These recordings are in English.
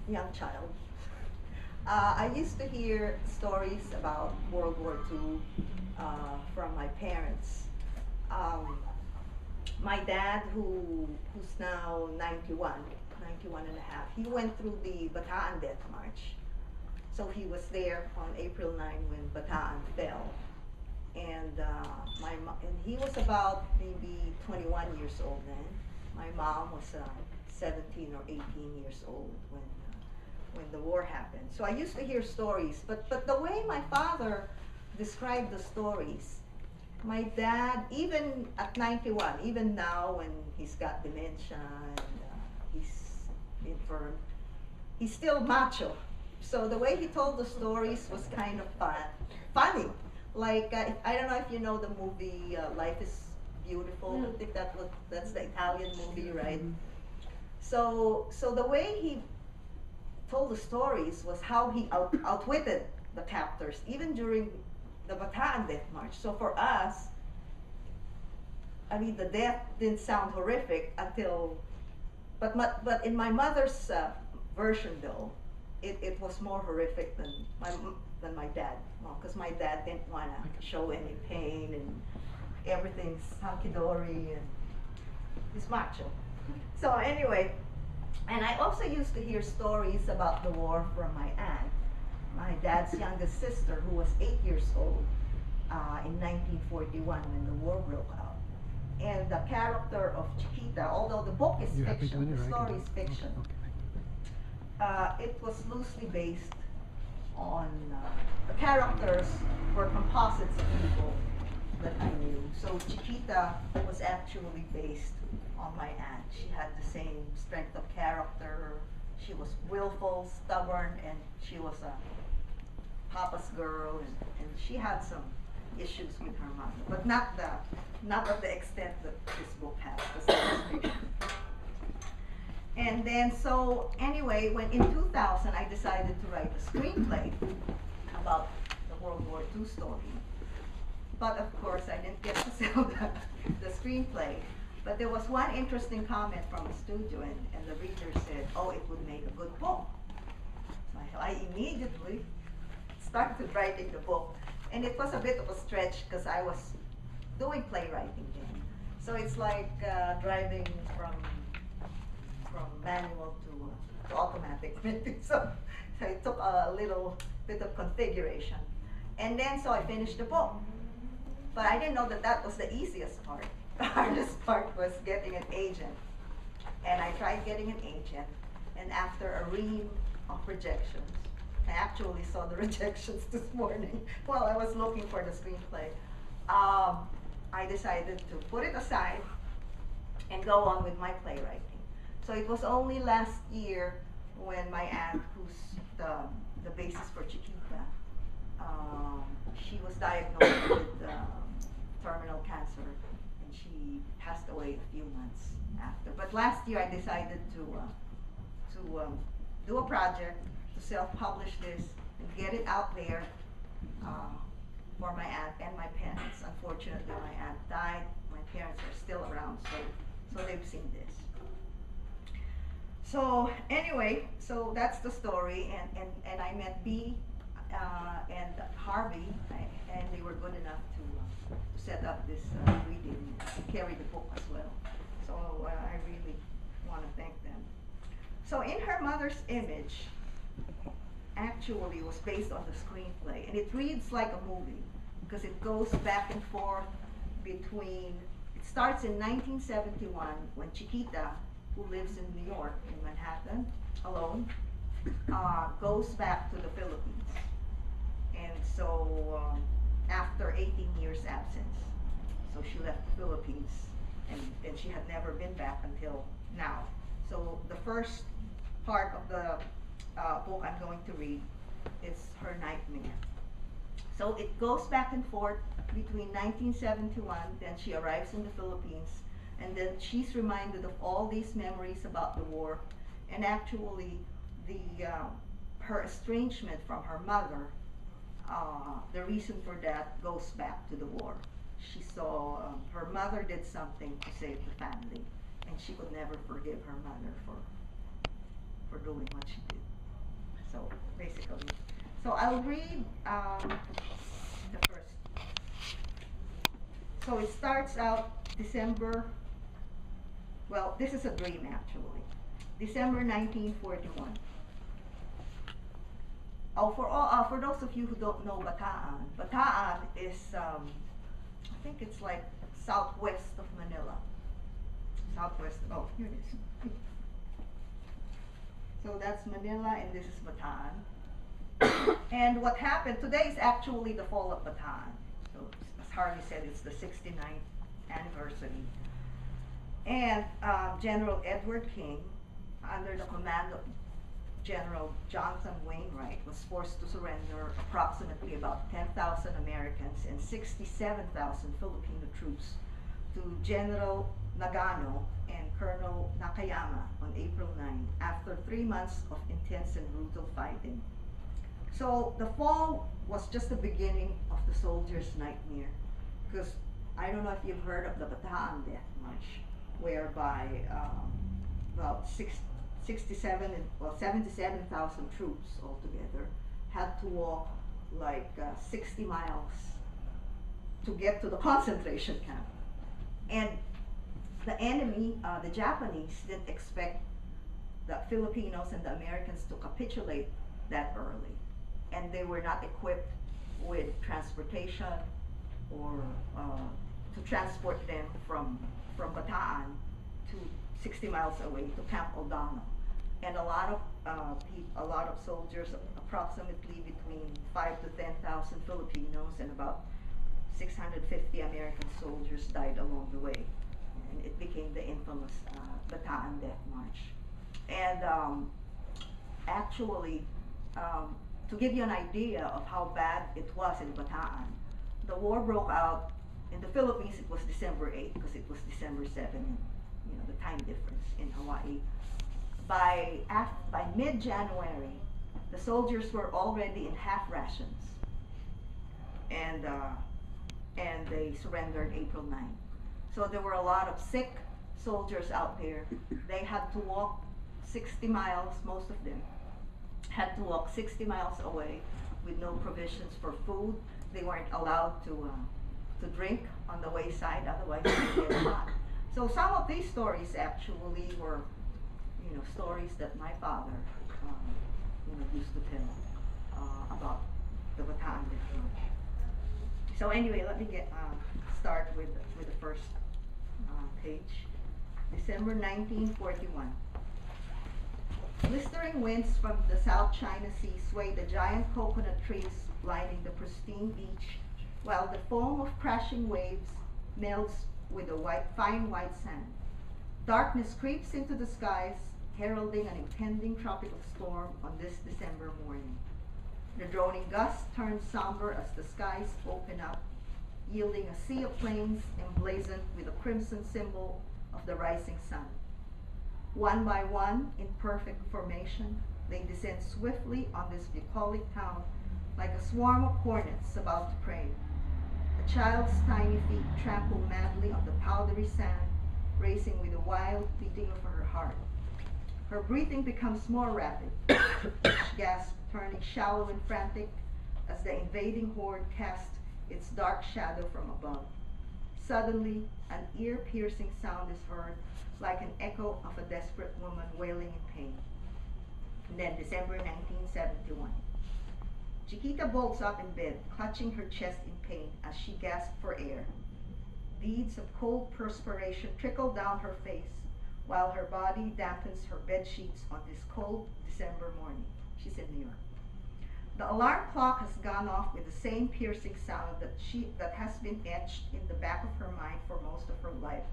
young child, I used to hear stories about World War II from my parents. Um, my dad, who's now 91 and a half, he went through the Bataan Death March. So he was there on April 9 when Bataan fell. And and he was about maybe 21 years old then. My mom was 17 or 18 years old when the war happened. So I used to hear stories, but the way my father described the stories, my dad, even at 91, even now when he's got dementia and he's infirm, he's still macho. So the way he told the stories was kind of funny. Like, I don't know if you know the movie Life is Beautiful. Yeah. I think that's the Italian movie, right? So the way he told the stories was how he outwitted the captors, even during the Bataan Death March. So for us, I mean, the death didn't sound horrific until, but in my mother's version though, it was more horrific than my dad. Well, because my dad didn't want to show any pain and everything's hunky-dory and he's macho. So anyway, and I also used to hear stories about the war from my aunt, my dad's youngest sister, who was 8 years old in 1941 when the war broke out. And the character of Chiquita, although the book is fiction, the story is fiction, it was loosely based on, the characters were composites of people that I knew. So Chiquita was actually based on my aunt. She had the same strength of character. She was willful, stubborn, and she was a papa's girl, and she had some issues with her mother, but not of the extent that this book has, the science fiction. And then, so anyway, when in 2000 I decided to write a screenplay about the World War II story. But of course, I didn't get to sell the screenplay. But there was one interesting comment from the studio, and the reader said, oh, it would make a good book. So I immediately started writing the book. And it was a bit of a stretch because I was doing playwriting then. So it's like driving from manual to automatic. so it took a little bit of configuration. And then so I finished the book. But I didn't know that was the easiest part. The hardest part was getting an agent. And I tried getting an agent, and after a ream of rejections, I actually saw the rejections this morning while I was looking for the screenplay. I decided to put it aside and go on with my playwriting. So it was only last year when my aunt, who's the basis for Chiquita, she was diagnosed with terminal cancer, and she passed away a few months after. But last year I decided to do a project to self-publish this and get it out there for my aunt and my parents. Unfortunately, my aunt died. My parents are still around, so they've seen this. So anyway, so that's the story, and I met Bea and Harvey, and they were good enough to set up this reading and carry the book as well. So I really want to thank them. So In Her Mother's Image actually was based on the screenplay, and it reads like a movie because it goes back and forth between, it starts in 1971 when Chiquita, who lives in New York, in Manhattan, alone, goes back to the Philippines. And so after 18 years absence, so she left the Philippines, and she had never been back until now. So the first part of the book I'm going to read is her nightmare. So it goes back and forth between 1971, then she arrives in the Philippines, and then she's reminded of all these memories about the war, and actually her estrangement from her mother, the reason for that goes back to the war. She saw her mother did something to save the family, and she could never forgive her mother for doing what she did. So basically, so I'll read the first. So it starts out December, well, this is a dream actually. December 1941. Oh, for those of you who don't know Bataan, Bataan is, I think it's like southwest of Manila. Southwest, oh, here it is. So that's Manila and this is Bataan. And what happened, today is actually the Fall of Bataan. So as Harvey said, it's the 69th anniversary. And General Edward King, under the command of General Johnson Wainwright, was forced to surrender approximately about 10,000 Americans and 67,000 Filipino troops to General Nagano and Colonel Nakayama on April 9 after 3 months of intense and brutal fighting. So the fall was just the beginning of the soldiers' nightmare, because I don't know if you've heard of the Bataan Death March, whereby about 77,000 troops altogether had to walk like 60 miles to get to the concentration camp. And the enemy, the Japanese, didn't expect the Filipinos and the Americans to capitulate that early. And they were not equipped with transportation or to transport them from Bataan to 60 miles away to Camp O'Donnell. And a lot of soldiers, approximately between 5,000 to 10,000 Filipinos and about 650 American soldiers died along the way. And it became the infamous Bataan Death March. And actually, to give you an idea of how bad it was in Bataan, the war broke out in the Philippines. It was December 8 because it was December 7, you know, the time difference in Hawaii. By mid-January, the soldiers were already in half rations, and they surrendered April 9. So there were a lot of sick soldiers out there. They had to walk 60 miles, most of them had to walk 60 miles away with no provisions for food. They weren't allowed to drink on the wayside, otherwise they would get hot. So some of these stories actually were, you know, stories that my father, you know, used to tell about the Bataan Death March. So anyway, let me start with the first page. December 1941. Blistering winds from the South China Sea sway the giant coconut trees lining the pristine beach, while the foam of crashing waves melts with the fine white sand. Darkness creeps into the skies, heralding an impending tropical storm on this December morning. The droning gusts turn somber as the skies open up, yielding a sea of planes emblazoned with the crimson symbol of the rising sun. One by one, in perfect formation, they descend swiftly on this bucolic town like a swarm of hornets about to prey. A child's tiny feet trample madly on the powdery sand, racing with the wild beating of her heart. Her breathing becomes more rapid, each gasp turning shallow and frantic as the invading horde casts its dark shadow from above. Suddenly, an ear-piercing sound is heard, like an echo of a desperate woman wailing in pain. And then December 1971. Chiquita bolts up in bed, clutching her chest in pain as she gasps for air. Beads of cold perspiration trickle down her face, while her body dampens her bed sheets on this cold December morning. She's in New York. The alarm clock has gone off with the same piercing sound that has been etched in the back of her mind for most of her life.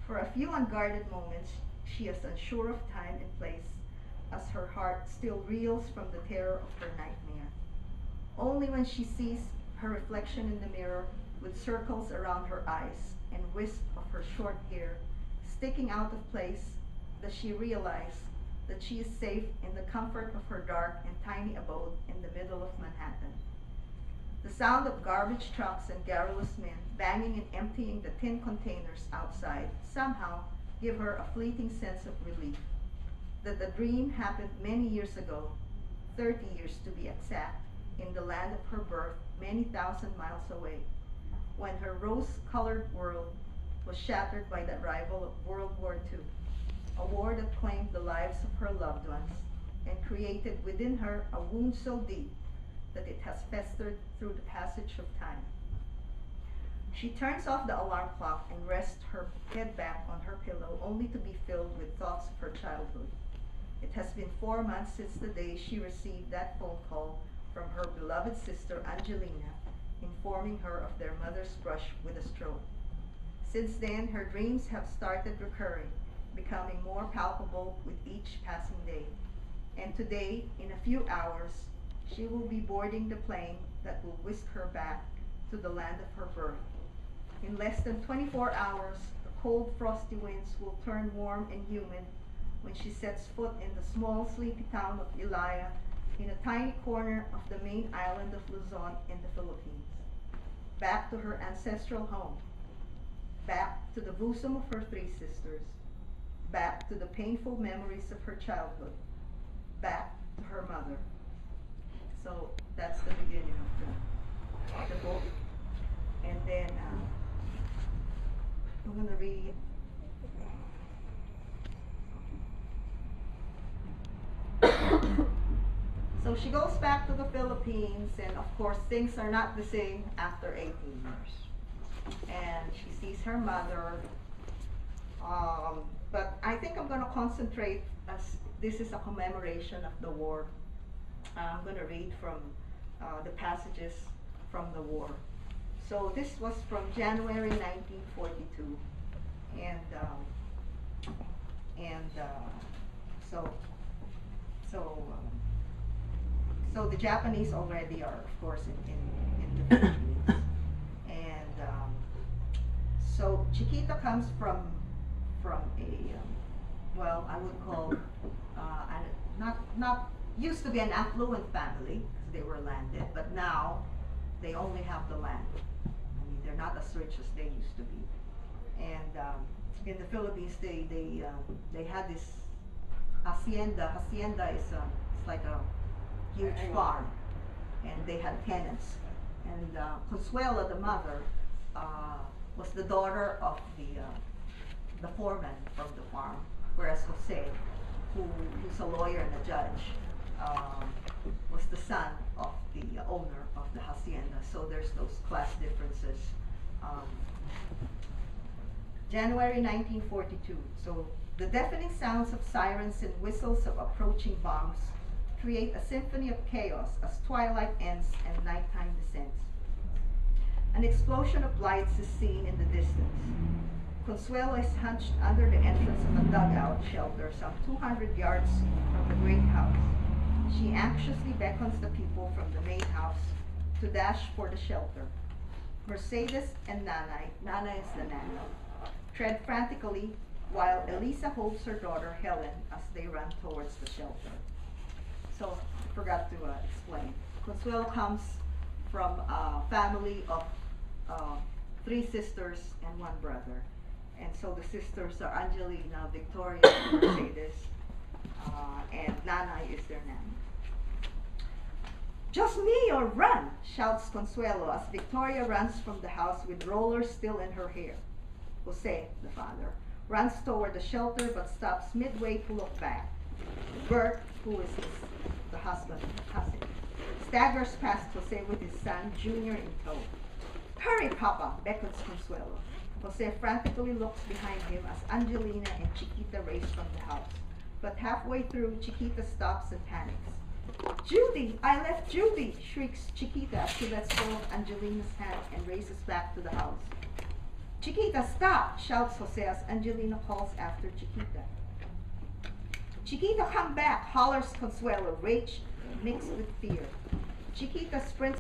For a few unguarded moments, she is unsure of time and place, as her heart still reels from the terror of her nightmare. Only when she sees her reflection in the mirror, with circles around her eyes and wisp of her short hair sticking out of place, does she realize that she is safe in the comfort of her dark and tiny abode in the middle of Manhattan. The sound of garbage trucks and garrulous men banging and emptying the tin containers outside somehow give her a fleeting sense of relief that the dream happened many years ago, 30 years to be exact, in the land of her birth, many thousand miles away, when her rose-colored world was shattered by the arrival of World War II, a war that claimed the lives of her loved ones and created within her a wound so deep that it has festered through the passage of time. She turns off the alarm clock and rests her head back on her pillow, only to be filled with thoughts of her childhood. It has been 4 months since the day she received that phone call from her beloved sister Angelina, informing her of their mother's brush with a stroke. Since then, her dreams have started recurring, becoming more palpable with each passing day. And today, in a few hours, she will be boarding the plane that will whisk her back to the land of her birth. In less than 24 hours, the cold, frosty winds will turn warm and humid when she sets foot in the small, sleepy town of Ilaya, in a tiny corner of the main island of Luzon in the Philippines. Back to her ancestral home, back to the bosom of her 3 sisters, back to the painful memories of her childhood, back to her mother. So that's the beginning of the book. And then I'm going to read so she goes back to the Philippines, and of course things are not the same after 18 years. And she sees her mother, but I think I'm going to concentrate, as this is a commemoration of the war. I'm going to read from the passages from the war. So this was from January 1942, and so the Japanese already are, of course, in the Philippines, and so Chiquita comes from a well, I would call not used to be an affluent family because they were landed, but now they only have the land. I mean, they're not as rich as they used to be. And in the Philippines, they had this hacienda. Hacienda is it's like a huge farm, and they had tenants. And Consuela, the mother, was the daughter of the foreman from the farm, whereas Jose, who's a lawyer and a judge, was the son of the owner of the hacienda. So there's those class differences. January 1942. So the deafening sounds of sirens and whistles of approaching bombs create a symphony of chaos as twilight ends and nighttime descends. An explosion of lights is seen in the distance. Consuelo is hunched under the entrance of a dugout shelter some 200 yards from the great house. She anxiously beckons the people from the main house to dash for the shelter. Mercedes and Nana is the nana, tread frantically while Elisa holds her daughter Helen as they run towards the shelter. So, I forgot to explain. Consuelo comes from a family of 3 sisters and 1 brother. And so the sisters are Angelina, Victoria, and Mercedes, and Nana is their nanny. "Just me or run!" shouts Consuelo as Victoria runs from the house with rollers still in her hair. Jose, the father, runs toward the shelter but stops midway to look back. Bert, who is the husband, staggers past Jose with his son, Junior, in tow. "Hurry, Papa!" beckons Consuelo. Jose frantically looks behind him as Angelina and Chiquita race from the house. But halfway through, Chiquita stops and panics. "Judy! I left Judy!" shrieks Chiquita as she lets go of Angelina's hand and races back to the house. "Chiquita, stop!" shouts Jose as Angelina calls after Chiquita. "Chiquita, come back!" hollers Consuelo, rage mixed with fear. Chiquita sprints